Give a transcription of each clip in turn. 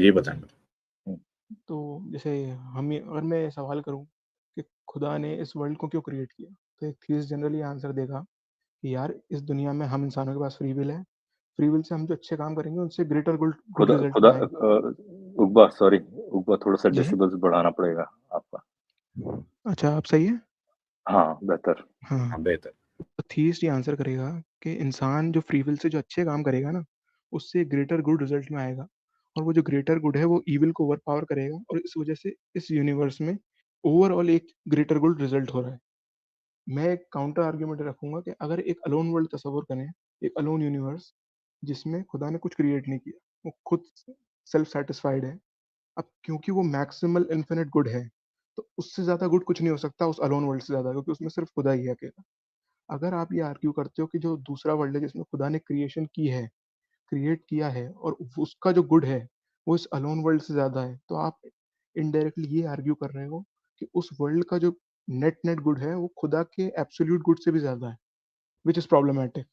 ये बताएं। हुँ, तो जैसे अगर मैं सवाल करूं कि खुदा ने इस वर्ल्ड को क्यों क्रिएट किया, तो एक थीस्ट जनरली आंसर देगा कि यार इस दुनिया में हम इंसानों के पास फ्री विल है। फ्री विल से हम जो अच्छे काम करेंगे उनसे ग्रेटर गुड गुड खुदा रिजल्ट खुदा में आएगा। उकबा सॉरी, उकबा थोड़ा-सा जी डेसिबल्स बढ़ाना पड़ेगा आपका। अच्छा, आप सही है। हाँ, बेहतर। हाँ, हाँ, बेहतर। तो थीस्ट ये आंसर करेगा कि इंसान जो फ्री विल से जो अच्छे काम करेगा ना, उससे ग्रेटर गुड रिजल्ट में आएगा। और वो जो ग्रेटर गुड है वो ईविल को ओवर पावर करेगा, और इस वजह से इस यूनिवर्स में ओवरऑल एक ग्रेटर गुड रिजल्ट हो रहा है। मैं एक काउंटर आर्ग्यूमेंट रखूंगा कि अगर एक अलोन वर्ल्ड तस्वर करें, एक अलोन यूनिवर्स जिसमें खुदा ने कुछ क्रिएट नहीं किया, वो खुद सेल्फ सेटिस्फाइड है। अब क्योंकि वो मैक्सिमल इन्फिनिट गुड है, तो उससे ज्यादा गुड कुछ नहीं हो सकता उस अलोन वर्ल्ड से ज्यादा, क्योंकि उसमें सिर्फ खुदा ही है अकेला। अगर आप ये आर्ग्यू करते हो कि जो दूसरा वर्ल्ड है जिसमें खुदा ने क्रिएशन की है, क्रिएट किया है, और उसका जो गुड है वो इस अलोन वर्ल्ड से ज्यादा है, तो आप इनडायरेक्टली ये आर्ग्यू कर रहे हो कि उस वर्ल्ड का जो नेट नेट गुड है वो खुदा के एब्सोल्यूट गुड से भी ज्यादा है, which is problematic.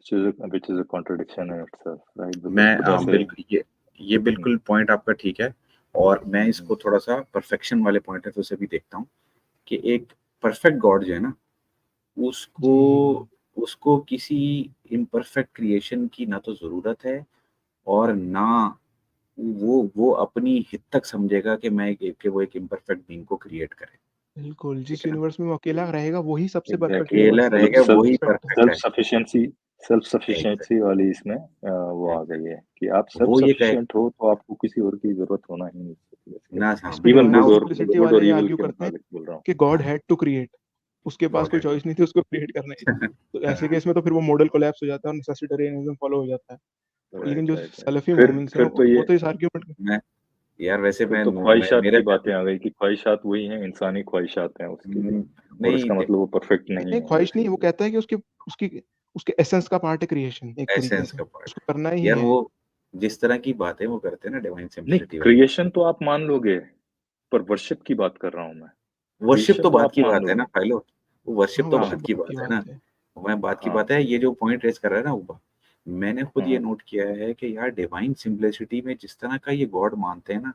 Which is a contradiction in itself, right? Because मैं खुदा से बिल्कुल ये हुँ, बिल्कुल पॉइंट आपका ठीक है। और मैं हुँ, इसको थोड़ा-सा परफेक्शन वाले पॉइंट ऑफ व्यू से भी देखता हूँ कि एक परफेक्ट गॉड जो है ना, उसको जी उसको किसी इम्परफेक्ट क्रिएशन की ना तो ज़रूरत है, और ना वो अपनी हित तक समझेगा कि वो एक इम्परफेक्ट बीइंग को क्रिएट करे। बिल्कुल, ठीक जिस है ना? यूनिवर्स में वो अकेला रहेगा वही सबसे परफेक्ट एग्ज़ैक्टली। अकेला यूनिवर्स है, मतलब रहेगा उसकी सेल्फ वही परस्पेक्टिव है। परफेक्ट है। सेल्फ एग्ज़ैक्ट सफिशिएंसी वाली इसमें वो आ एग्ज़ैक्ट गई है कि आप सेल्फ वो ये कहे सफिशिएंट हो तो आपको किसी और की ज़रूरत होना ही नहीं चाहिए ना बेसिकली। इस हाँ, पे इवन ना डिवाइन उस सिंप्लिसिटी गुड और वाले ये इविल आर्ग्यू के करते हैं मुताबिक बोल रहा हूँ। कि गॉड हाँ, हैड टू क्रिएट, उसके पास गॉड कोई है। चॉइस नहीं थी उसको क्रिएट करने की। तो ऐसे केस में तो फिर वो मॉडल कोलैप्स हो जाता है और नेसेसिटेरियनिज्म फॉलो हो जाता है। लेकिन राइट, जो राइट, राइट। सलफी फिर मोमेंट्स हैं फिर तो ये वो तो इस आर्ग्यूमेंट मैं यार वैसे फिर मैं तो मैं ख्वाहिशात मेरा की बातें आ गई कि ख्वाहिशात वही हैं, इंसानी ख्वाहिशात हैं उसकी भी, और नहीं इसका मतलब वो परफेक्ट नहीं नहीं, है ख्वाहिश नहीं है, वो बेसिकली। कहता है कि उसकी उसके एसेंस का पार्ट है क्रिएशन, एक तरीके एसेंस से का पार्ट उसको करना है। ही यार है। वो जिस तरह की बातें वो करते हैं ना डिवाइन नहीं, सिंपलिसिटी वाली, क्रिएशन तो आप मान लोगे, पर वर्शिप की बात कर रहा हूँ मैं। वर्शिप तो क्रिएशन तो बात आप की मान बात है ना लोगे। पायलोट। वो वर्शिप हाँ, तो हाँ, वर्शिप बात की बात की बात है ना। बात है। मैं बात की हाँ। बात है, ये जो पॉइंट रेज़ कर रहा है ना वो, मैंने खुद ये हुँ, नोट किया है कि यार डिवाइन सिंपलिसिटी में जिस तरह का ये गॉड मानते हैं ना,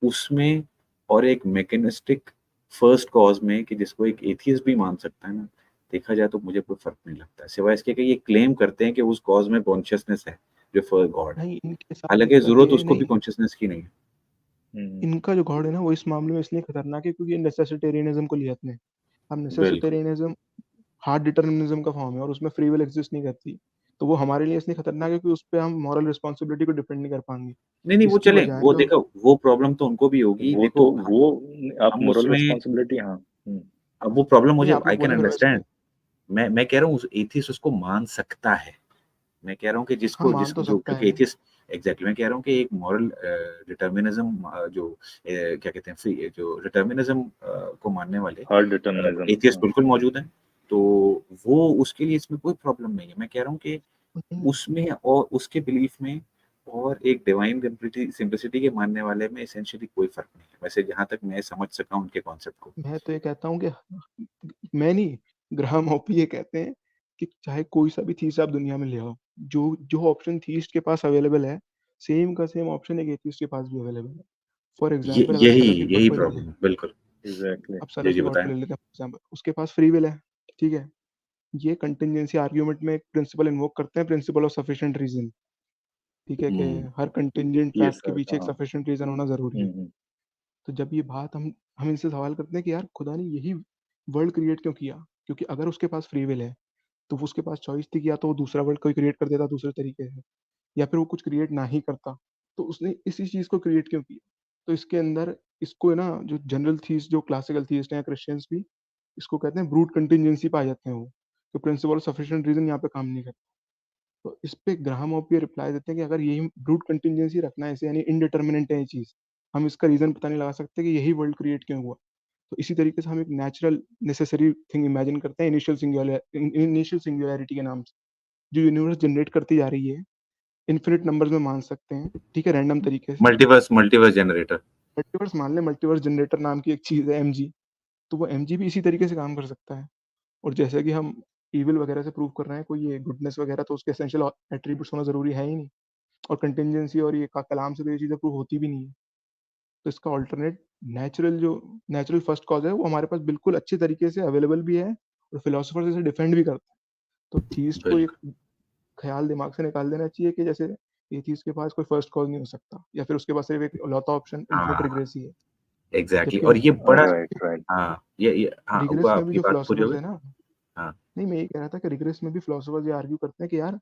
उसमें और एक मैकेनिस्टिक फर्स्ट कॉज़ में कि जिसको एक एथियस्ट भी मान सकता है ना, देखा जाए तो मुझे कोई फ़र्क नहीं लगता है। सिवाय इसके कि ये क्लेम करते हैं कि उस कॉज़ में कॉन्शसनेस है, जो फर्स्ट गॉड है। नहीं, इनके साथ हालाँकि दिक्कत ज़रूरत है उसको भी नहीं, कॉन्शसनेस की नहीं है। हुँ, इनका जो गॉड है ना वो इस मामले में इसलिए खतरनाक है क्योंकि ये नेसेसिटेरियनिज्म को लिया अपने। अब बिल्कुल। नेसेसिटेरियनिज्म हार्ड डिटर्मिनिज्म का फॉर्म है और उसमें फ्री विल एग्जिस्ट नहीं करती। तो वो हमारे लिए इसलिए खतरनाक है क्योंकि उस पे हम मॉरल रिस्पॉन्सिबिलिटी को डिपेंड नहीं कर पाएंगे। नहीं, नहीं वो इसकी चलें, बजाय वो जो देखो वो प्रॉब्लम तो उनको भी होगी। वो तो देखो वो आप हम मोरल उसमें रिस्पॉन्सिबिलिटी हाँ, हुँ, अब वो प्रॉब्लम नहीं, मुझे आप आई लोग कैन बोले फिर मैं इस पे। अंडरस्टैंड। मैं कह रहा हूँ उस एथियस्ट उसको मान सकता है। मैं कह रहा हूँ कि हम जिसको मान जिस तो जो सकता क्योंकि है। एथियस्ट एग्ज़ैक्टली मैं कह रहा हूँ कि एक मॉरल डिटर्मिनिज़्म जो क्या कहते हैं फ्री जो डिटर्मिनिज़्म को मानने वाले हार्ड डिटर्मिनिज़्म एथियस्ट हाँ, बिल्कुल मौजूद हैं। तो वो उसके लिए इसमें कोई प्रॉब्लम नहीं है। मैं कह रहा हूँ कि नहीं, उसमें और उसके बिलीफ में और एक डिवाइन सिम्प्लिसिटी के मानने वाले में एसेंशियली कोई फ़र्क नहीं है। वैसे जहाँ तक मैं समझ सका हूँ उनके कॉन्सेप्ट को। मैं तो ये कहता हूँ कि मैं नहीं, ग्राहम हॉपी ये कहते हैं कि चाहे कोई सा भी थीस्ट आप दुनिया में ले आओ, जो जो ऑप्शन थीस्ट के पास अवेलेबल है, सेम का सेम ऑप्शन एक एथियस्ट के पास भी अवेलेबल है। फॉर ये एग्जाम्पल अगर यही सलफी गॉड यही को ले लें, प्रॉब्लम है, बिल्कुल। एग्ज़ैक्टली। अब जी, जी सलफी गॉड को बताएँ। ले लेते हैं फॉर एग्जाम्पल, उसके पास फ्री विल है, ठीक है। ये कंटिजेंसी आर्ग्यूमेंट में एक प्रिंसिपल इन्वोक करते हैं, प्रिंसिपल ऑफ सफिशिएंट रीजन। ठीक है कि हुँ, हर कंटिजेंट ये फैक्ट के सर पीछे एक हाँ, सफिशिएंट रीजन होना जरूरी है। हुँ, हुँ, तो जब ये बात हम इनसे सवाल करते हैं कि यार खुदा ने यही वर्ल्ड क्रिएट क्यों किया, क्योंकि अगर उसके पास फ्री विल है तो वो उसके पास चॉइस थी कि या तो वो दूसरा वर्ल्ड कोई क्रिएट कर देता दूसरे तरीके से, या फिर वो कुछ क्रिएट ना ही करता। तो उसने इसी चीज को क्रिएट क्यों किया? तो इसके अंदर इसको ना जो जनरल थीस्ट जो क्लासिकल थीस्ट हैं या क्रिश्चियंस भी इसको कहते हैं ब्रूट कंटिजेंसी पाए जाते हैं वो, तो प्रिंसिपल सफिशिएंट रीजन यहाँ पे काम नहीं करता। तो इस पे ग्राहम ऑप ये रिप्लाई देते हैं कि अगर यही ब्रूट कंटिजेंसी रखना है इसे, यानी इनडिटर्मिनेंट है ये चीज, हम इसका रीजन पता नहीं लगा सकते कि यही वर्ल्ड क्रिएट क्यों हुआ। तो इसी तरीके से हम एक नेचुरल नेसेसरी थिंग इमेजिन करते हैं इनिशियल सिंगुलैरिटी के नाम से, जो यूनिवर्स जनरेट करती जा रही है, इन्फिनिट नंबर्स में मान सकते हैं, ठीक है, रैंडम तरीके से। Multiverse generator. मल्टीवर्स मान लें, मल्टीवर्स जनरेटर नाम की एक चीज है एमजी, तो वो एमजी भी इसी तरीके से काम कर सकता है। और जैसे कि हम ईविल वगैरह से प्रूव कर रहे हैं कोई ये गुडनेस वगैरह, तो उसके एसेंशियल एट्रीब्यूट्स होना जरूरी है ही नहीं। और कंटिंजेंसी और ये कलाम से तो ये चीज़ें प्रूव होती भी नहीं है। तो इसका अल्टरनेट नेचुरल फर्स्ट कॉज है वो हमारे पास बिल्कुल अच्छे तरीके से अवेलेबल भी है और फिलोसोफर्स इसे डिफेंड भी करते हैं। तो थीस्ट को एक बिल्कुल ख्याल दिमाग से निकाल देना चाहिए कि जैसे एथीस्ट के पास कोई फर्स्ट कॉज नहीं हो सकता, या फिर उसके पास सिर्फ एक लौता ऑप्शन इन्फिनिट हाँ रिग्रेस ही है। एग्जैक्टली जबकि और ये बड़ा राइट, राइट। हाँ ये हाँ वो रिग्रेस में भी आपकी जो बात पूरी हो फिलोसोफर्स गई है ना, हाँ नहीं मैं ये कह रहा था कि रिग्रेस में भी फिलोसोफर्स ये आर्ग्यू करते हैं कि यार